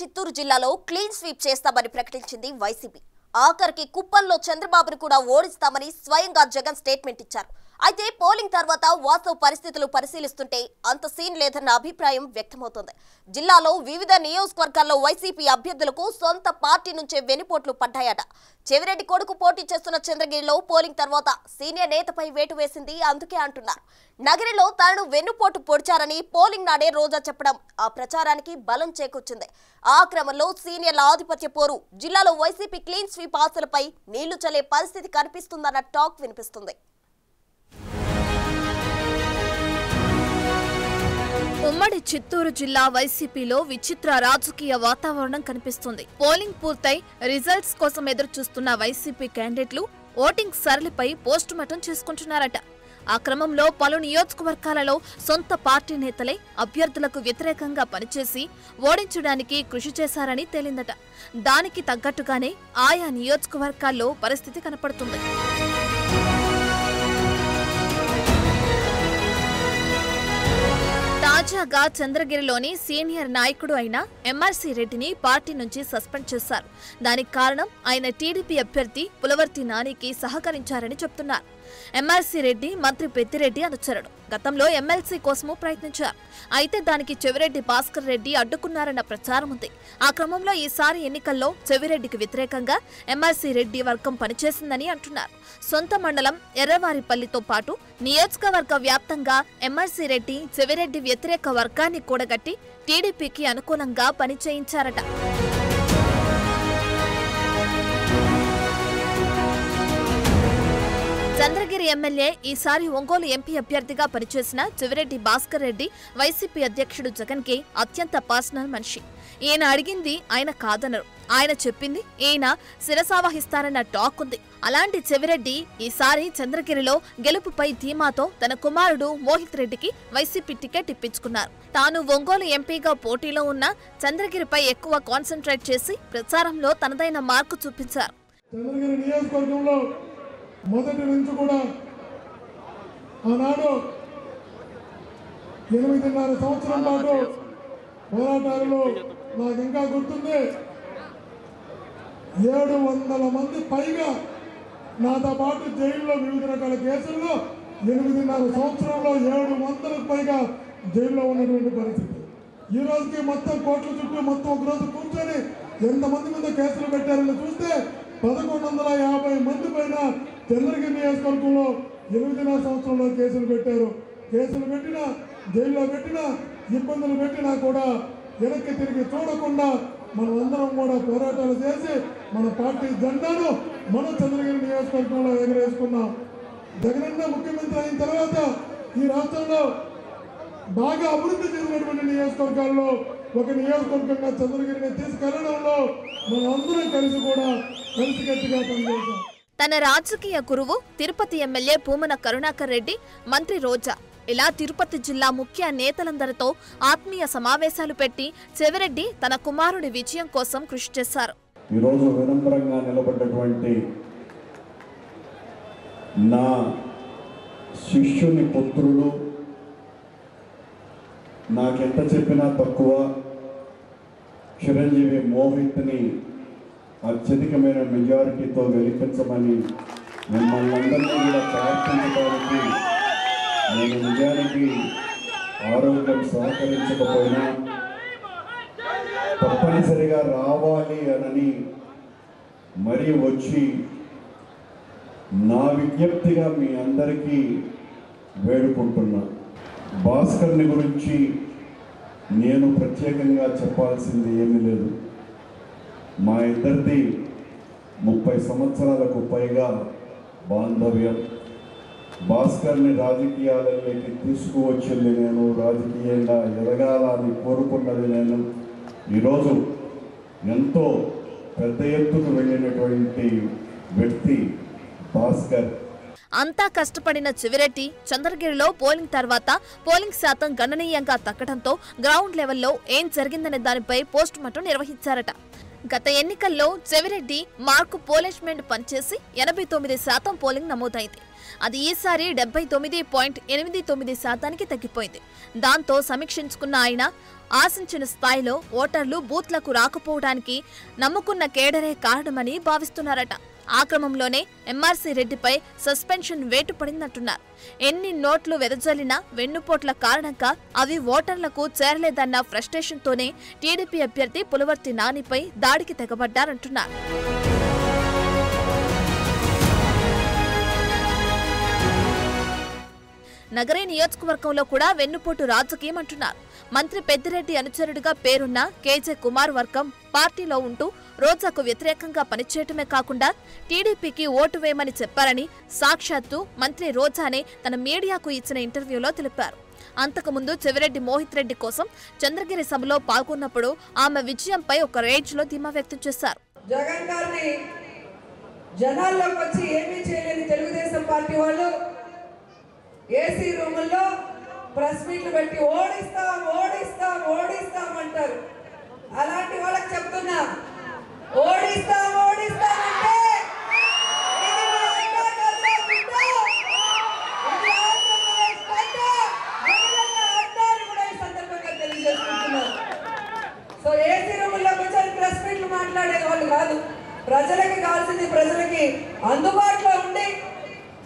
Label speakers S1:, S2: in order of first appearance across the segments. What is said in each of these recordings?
S1: చిత్తూరు జిల్లాలో clean sweep చేస్తామని ప్రకటించింది వైసీపీ. ఆఖరికి కుప్పంలో చంద్రబాబును కూడా ఓడిస్తామని స్వయంగా జగన్ స్టేట్మెంట్ ఇచ్చారు. అయితే పోలింగ్ తర్వాత వాస్తవ పరిస్థితులు పరిశీలిస్తుంటే అంత సీన్ లేదన్న అభిప్రాయం వ్యక్తమవుతోంది. జిల్లాలో వివిధ నియోజకవర్గాల్లో వైసీపీ అభ్యర్థులకు సొంత పార్టీ నుంచే వెనుపోట్లు పడ్డాయట. చెవిరెడ్డి కొడుకు పోటీ చేస్తున్న చంద్రగిరిలో పోలింగ్ తర్వాత సీనియర్ నేతపై వేటు వేసింది అందుకే అంటున్నారు. నగరిలో తనను వెన్నుపోటు పొడిచారని పోలింగ్ నాడే రోజా చెప్పడం ఆ ప్రచారానికి బలం చేకూర్చింది. ఆ క్రమంలో సీనియర్ల ఆధిపత్య పోరు జిల్లాలో వైసీపీ క్లీన్ స్వీప్ ఆశలపై నీళ్లు చల్లే పరిస్థితి కనిపిస్తుందన్న టాక్ వినిపిస్తుంది.
S2: ఉమ్మడి చిత్తూరు జిల్లా వైసీపీలో విచిత్ర రాజకీయ వాతావరణం కనిపిస్తుంది. పోలింగ్ పూర్తయి రిజల్ట్స్ కోసం ఎదురు చూస్తున్న వైసీపీ క్యాండిడేట్లు ఓటింగ్ సరళిపై పోస్టుమార్టం చేసుకుంటున్నారట. ఆ క్రమంలో పలు నియోజకవర్గాలలో సొంత పార్టీ నేతలే అభ్యర్థులకు వ్యతిరేకంగా పనిచేసి ఓడించడానికి కృషి చేశారని తేలిందట. దానికి తగ్గట్టుగానే ఆయా నియోజకవర్గాల్లో పరిస్థితి కనపడుతుంది. తాజాగా చంద్రగిరిలోని సీనియర్ నాయకుడు అయిన ఎంఆర్సీ రెడ్డిని పార్టీ నుంచి సస్పెండ్ చేశారు. దానికి కారణం ఆయన టీడీపీ అభ్యర్థి పులవర్తి నానికి సహకరించారని చెప్తున్నారు. ఎంఆర్సీ రెడ్డి మంత్రి పెద్దిరెడ్డి అనుచరుడు. గతంలో ఎమ్మెల్సీ కోసము ప్రయత్నించారు. అయితే దానికి చెవిరెడ్డి భాస్కర్ రెడ్డి అడ్డుకున్నారన్న ప్రచారం ఉంది. ఆ క్రమంలో ఈసారి ఎన్నికల్లో చెవిరెడ్డికి వ్యతిరేకంగా ఎంఆర్సీ రెడ్డి వర్గం పనిచేసిందని అంటున్నారు. సొంత మండలం ఎర్రవారిపల్లితో పాటు నియోజకవర్గ వ్యాప్తంగా ఎంఆర్సీ రెడ్డి చెవిరెడ్డి వ్యతిరేక వర్గాన్ని కూడగట్టి టీడీపీకి అనుకూలంగా పనిచేయించారట. చంద్రగిరి ఎమ్మెల్యే ఈసారి ఒంగోలు ఎంపీ అభ్యర్థిగా పనిచేసిన చెవిరెడ్డి భాస్కర్ రెడ్డి వైసీపీ అధ్యక్షుడు జగన్ కి అత్యంత పర్సనల్ మనిషి. ఈయన అడిగింది ఆయన కాదనరు, ఆయన చెప్పింది ఈయన శిరసావహిస్తారన్న టాక్ ఉంది. అలాంటి చెవిరెడ్డి ఈసారి చంద్రగిరిలో గెలుపుపై ధీమాతో తన కుమారుడు మోహిత్ రెడ్డికి వైసీపీ టికెట్ ఇప్పించుకున్నారు. తాను ఒంగోలు ఎంపీగా పోటీలో ఉన్న చంద్రగిరిపై ఎక్కువ కాన్సంట్రేట్ చేసి ప్రచారంలో తనదైన మార్కు చూపించారు.
S3: మొదటి నుంచి కూడా ఆనాడు 8.5 సంవత్సరం పాటు పోరాటాలలో నాకు ఇంకా గుర్తుంది. 700 మంది పైగా నాతో పాటు జైల్లో వివిధ రకాల కేసుల్లో 8.5 సంవత్సరంలో 700కు పైగా జైల్లో ఉన్నటువంటి పరిస్థితి. ఈ రోజుకి మొత్తం కోట్ల చుట్టూ మొత్తం ఒకరోజు కూర్చొని ఎంతమంది మీద కేసులు పెట్టారని చూస్తే 1150 మంది పైన చంద్రగిరి నియోజకవర్గంలో 8.5 సంవత్సరంలో కేసులు పెట్టారు. కేసులు పెట్టినా, జైల్లో పెట్టినా, ఇబ్బందులు పెట్టినా కూడా వెనక్కి తిరిగి చూడకుండా మనం అందరం కూడా పోరాటాలు చేసి మన పార్టీ జెండాను మన చంద్రగిరి నియోజకవర్గంలో ఎగరేసుకున్నాం. జగనన్న ముఖ్యమంత్రి అయిన తర్వాత ఈ రాష్ట్రంలో బాగా అభివృద్ధి చెందినటువంటి నియోజకవర్గాల్లో ఒక నియోజకవర్గంగా చంద్రగిరిని తీసుకెళ్లడంలో మనం అందరం కలిసికట్టుగా పనిచేశాం.
S2: తన రాజకీయ గురువు తిరుపతి ఎమ్మెల్యే పూమన కరుణాకర్ రెడ్డి, మంత్రి రోజా ఇలా తిరుపతి జిల్లా ముఖ్య నేతలందరితో ఆత్మీయ సమావేశాలు పెట్టి చెవిరెడ్డి తన కుమారుడి విజయం కోసం కృషి చేశారు.
S4: ఈరోజు వినమ్రంగా నిలబడ్డటువంటి నా శిష్యుని పుత్రుడు, నాకెంత చెప్పినా తక్కువ, చిరంజీవి మోహిత్ని అత్యధికమైన మెజారిటీతో గెలిపించమని మిమ్మల్ని అందరినీ కూడా ప్రార్థించడానికి నేను నిజానికి ఆరోగ్యం సహకరించకపోయినా తప్పనిసరిగా రావాలి అని మరీ వచ్చి నా విజ్ఞప్తిగా మీ అందరికీ వేడుకుంటున్నా. భాస్కర్ని గురించి నేను ప్రత్యేకంగా చెప్పాల్సింది ఏమీ లేదు. మా ఇద్దరిది 30 సంవత్సరాలకు పైగా బాంధవ్యం. భాస్కర్ని రాజకీయాలలోకి తీసుకువచ్చింది నేను, రాజకీయంగా ఎదగాలని కోరుకున్నది నేను. ఈరోజు ఎంతో పెద్ద ఎత్తుకు వెళ్ళినటువంటి వ్యక్తి భాస్కర్.
S2: అంతా కష్టపడిన చెవిరెడ్డి చంద్రగిరిలో పోలింగ్ తర్వాత పోలింగ్ శాతం గణనీయంగా తగ్గడంతో గ్రౌండ్ లెవెల్లో ఏం జరిగిందనే దానిపై పోస్టుమార్టం నిర్వహించారట. గత ఎన్నికల్లో చెవిరెడ్డి మార్కు పోలిష్మెంట్ పనిచేసి 89% పోలింగ్ నమోదైంది. అది ఈసారి 79.89% తగ్గిపోయింది. దాంతో సమీక్షించుకున్న ఆయన ఆశించిన స్థాయిలో ఓటర్లు బూత్లకు రాకపోవడానికి నమ్ముకున్న కేడరే కారణమని భావిస్తున్నారట. ఆ క్రమంలోనే ఎంఆర్సీ రెడ్డిపై సస్పెన్షన్ వేటు పడిందంటున్నారు. ఎన్ని నోట్లు వెదజల్లినా వెన్నుపోట్ల కారణంగా అవి ఓటర్లకు చేరలేదన్న ఫ్రస్ట్రేషన్తోనే టీడీపీ అభ్యర్థి పులవర్తి నానిపై దాడికి తెగబడ్డారంటున్నారు. నగరి నియోజకవర్గంలో కూడా వెన్నుపోటు రాజకీయం అంటున్నారు. మంత్రి పెద్దిరెడ్డి అనుచరుడిగా పేరున్న కేజే కుమార్ వర్గం పార్టీలో ఉంటూ రోజాకు వ్యతిరేకంగా పనిచేయటమే కాకుండా టీడీపీకి ఓటు వేయమని చెప్పారని సాక్షాత్తు మంత్రి రోజానే తన మీడియాకు ఇచ్చిన ఇంటర్వ్యూలో తెలిపారు. అంతకుముందు చెవిరెడ్డి మోహిత్ రెడ్డి కోసం చంద్రగిరి సభలో పాల్గొన్నప్పుడు ఆమె విజయంపై ఒక రేంజ్ లో ధీమా వ్యక్తం చేశారు.
S5: జగన్ గారిని జనాల్లోకి వచ్చి ఏమీ చేయలేని తెలుగుదేశం పార్టీ వాళ్ళు ఏసీ రూముల్లో ప్రెస్ మీట్లు పెట్టి ఓడిస్తాం ఓడిస్తాం ఓడిస్తాం అంటారు. అలాంటి వాళ్ళకి చెప్తున్నా, ఓడిస్తాం ఓడిస్తాం అంటే కూడా ఈ సందర్భంగా తెలియజేసుకుంటున్నారు. సో ఏసీ రూముల్లో కూర్చొని ప్రెస్ మీట్లు మాట్లాడే వాళ్ళు కాదు. ప్రజలకి కావాల్సింది ప్రజలకి అందుబాటులో ఉండి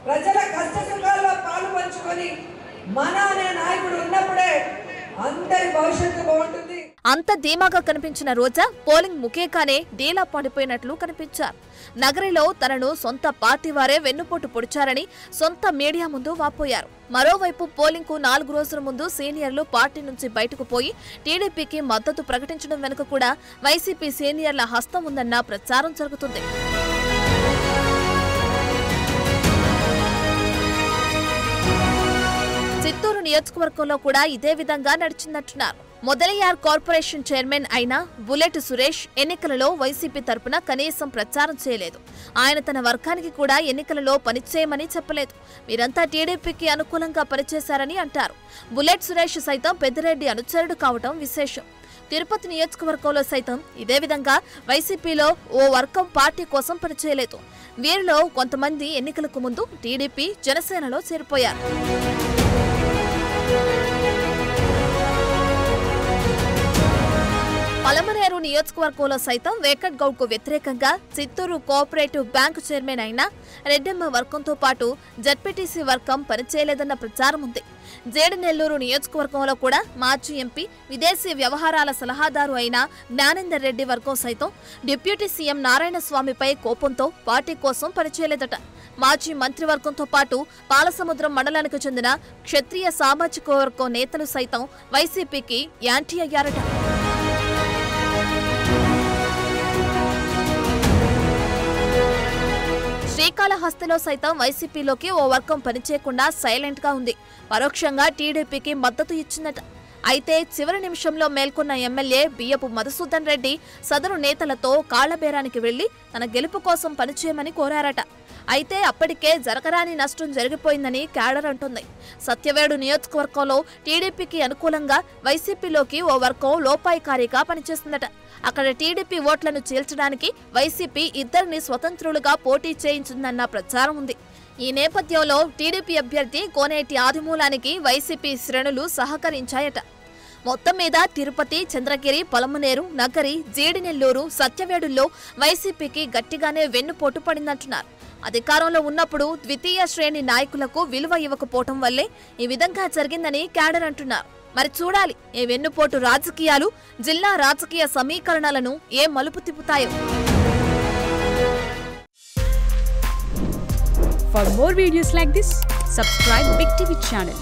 S5: ప్రజల కష్ట సుఖాల్లో పాలు పంచుకొని మన అనే నాయకుడు ఉన్నప్పుడే అందరి భవిష్యత్తు బాగుంటుంది.
S2: అంత ధీమాగా కనిపించిన రోజా పోలింగ్ ముఖ్యంగానే డీలా పడిపోయినట్లు కనిపించారు. నగరిలో తనను సొంత పార్టీ వారే వెన్నుపోటు పొడిచారని సొంత మీడియా ముందు వాపోయారు. మరోవైపు పోలింగ్ కు 4 రోజుల ముందు సీనియర్లు పార్టీ నుంచి బయటకు పోయి టీడీపీకి మద్దతు ప్రకటించడం వెనుక కూడా వైసీపీ సీనియర్ల హస్తం ఉందన్న ప్రచారం జరుగుతుంది. చిత్తూరు నియోజకవర్గంలో కూడా ఇదే విధంగా నడిచిందంటున్నారు. మొదలయ్యార్ కార్పొరేషన్ చైర్మన్ అయిన బుల్లెట్ సురేష్ ఎన్నికలలో వైసీపీ తరపున కనీసం ప్రచారం చేయలేదు. ఆయన తన వర్గానికి కూడా ఎన్నికలలో పనిచేయమని చెప్పలేదు. మీరంతా టీడీపీకి అనుకూలంగా పనిచేశారని అంటారు. బుల్లెట్ సురేష్ సైతం పెద్దిరెడ్డి అనుచరుడు కావటం విశేషం. తిరుపతి నియోజకవర్గంలో సైతం ఇదే విధంగా వైసీపీలో ఓ వర్గం పార్టీ కోసం పనిచేయలేదు. వీరిలో కొంతమంది ఎన్నికలకు ముందు టీడీపీ జనసేనలో చేరిపోయారు. పలమనేరు నియోజకవర్గంలో సైతం వెంకట్ గౌడ్ కు వ్యతిరేకంగా చిత్తూరు కోఆపరేటివ్ బ్యాంకు చైర్మన్ అయిన రెడ్డెమ్మ వర్గంతో పాటు జడ్పీటీసీ వర్గం పనిచేయలేదన్న ప్రచారం ఉంది. జేడినెల్లూరు నియోజకవర్గంలో కూడా మాజీ ఎంపీ విదేశీ వ్యవహారాల సలహాదారు అయిన జ్ఞానేందర్ రెడ్డి వర్గం సైతం డిప్యూటీ సీఎం నారాయణస్వామిపై కోపంతో పార్టీ కోసం పనిచేయలేదట. మాజీ మంత్రివర్గంతో పాటు పాలసముద్రం మండలానికి చెందిన క్షత్రియ సామాజిక వర్గం నేతలు సైతం వైసీపీకి యాంటీ అయ్యారట. శ్రీకాళహస్తిలో సైతం వైసీపీలోకి ఓ వర్గం పనిచేయకుండా సైలెంట్ గా ఉంది. పరోక్షంగా టీడీపీకి మద్దతు ఇచ్చిందట. అయితే చివరి నిమిషంలో మేల్కొన్న ఎమ్మెల్యే బియ్యపు మధుసూదన్ రెడ్డి సదరు నేతలతో కాళ్లబేరానికి వెళ్లి తన గెలుపు కోసం పనిచేయమని కోరారట. అయితే అప్పటికే జరగరాని నష్టం జరిగిపోయిందని క్యాడర్ అంటుంది. సత్యవేడు నియోజకవర్గంలో టీడీపీకి అనుకూలంగా వైసీపీలోకి ఓ వర్గం లోపాయికారిగా పనిచేస్తుందట. అక్కడ టీడీపీ ఓట్లను చీల్చడానికి వైసీపీ ఇద్దరిని స్వతంత్రులుగా పోటీ చేయించిందన్న ప్రచారం ఉంది. ఈ నేపథ్యంలో టీడీపీ అభ్యర్థి కోనేటి ఆదిమూలానికి వైసీపీ శ్రేణులు సహకరించాయట. మొత్తం మీద తిరుపతి, చంద్రగిరి, పలమనేరు, నగరి, జీడినెల్లూరు, సత్యవేడుల్లో వైసీపీకి గట్టిగానే వెన్నుపోటు పడిందంటున్నారు. అధికారంలో ఉన్నప్పుడు ద్వితీయ శ్రేణి నాయకులకు విలువ ఇవ్వకపోవటం వల్లే ఈ విధంగా జరిగిందని క్యాడర్ అంటున్నారు. మరి చూడాలి ఈ వెన్నుపోటు రాజకీయాలు జిల్లా రాజకీయ సమీకరణలను ఏ మలుపు తిప్పుతాయో.
S6: For more videos like this, subscribe Big TV channel.